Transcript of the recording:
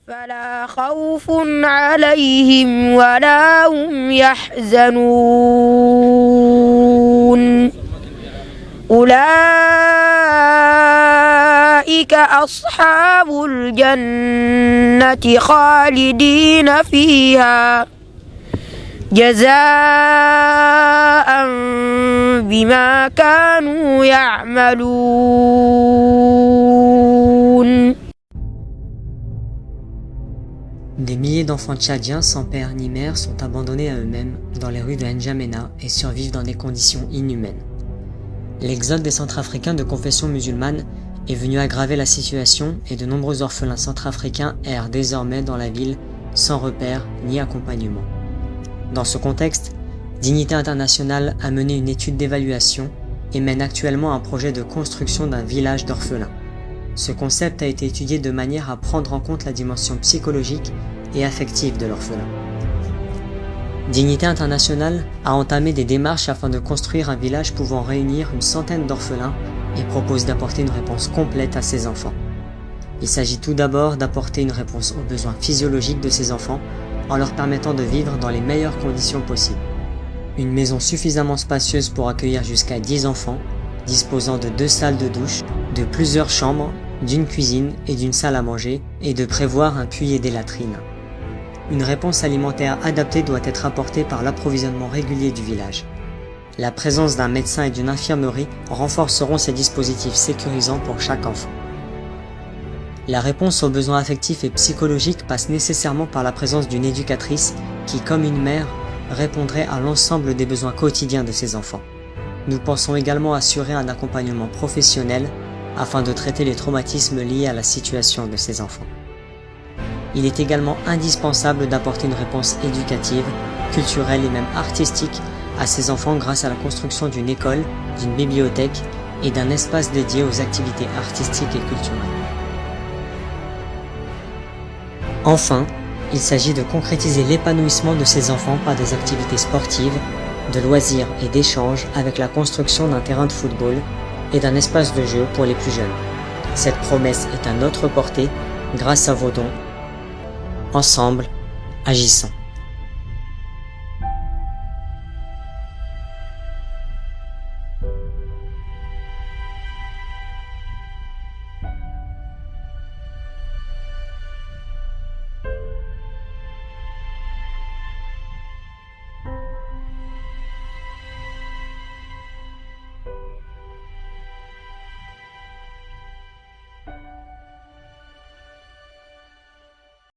فلا خوف عليهم ولا هم يحزنون أولئك أصحاب الجنة خالدين فيها جزاء بما كانوا يعملون. Des milliers d'enfants tchadiens sans père ni mère sont abandonnés à eux-mêmes dans les rues de N'Djamena et survivent dans des conditions inhumaines. L'exode des Centrafricains de confession musulmane est venu aggraver la situation et de nombreux orphelins centrafricains errent désormais dans la ville sans repère ni accompagnement. Dans ce contexte, Dignité Internationale a mené une étude d'évaluation et mène actuellement un projet de construction d'un village d'orphelins. Ce concept a été étudié de manière à prendre en compte la dimension psychologique et affective de l'orphelin. Dignité Internationale a entamé des démarches afin de construire un village pouvant réunir une centaine d'orphelins et propose d'apporter une réponse complète à ces enfants. Il s'agit tout d'abord d'apporter une réponse aux besoins physiologiques de ces enfants en leur permettant de vivre dans les meilleures conditions possibles. Une maison suffisamment spacieuse pour accueillir jusqu'à 10 enfants, disposant de 2 salles de douche, de plusieurs chambres, d'une cuisine et d'une salle à manger, et de prévoir un puits et des latrines. Une réponse alimentaire adaptée doit être apportée par l'approvisionnement régulier du village. La présence d'un médecin et d'une infirmerie renforceront ces dispositifs sécurisants pour chaque enfant. La réponse aux besoins affectifs et psychologiques passe nécessairement par la présence d'une éducatrice qui, comme une mère, répondrait à l'ensemble des besoins quotidiens de ces enfants. Nous pensons également assurer un accompagnement professionnel afin de traiter les traumatismes liés à la situation de ces enfants. Il est également indispensable d'apporter une réponse éducative, culturelle et même artistique à ces enfants grâce à la construction d'une école, d'une bibliothèque et d'un espace dédié aux activités artistiques et culturelles. Enfin, il s'agit de concrétiser l'épanouissement de ces enfants par des activités sportives, de loisirs et d'échanges avec la construction d'un terrain de football et d'un espace de jeu pour les plus jeunes. Cette promesse est à notre portée grâce à vos dons. Ensemble, agissons.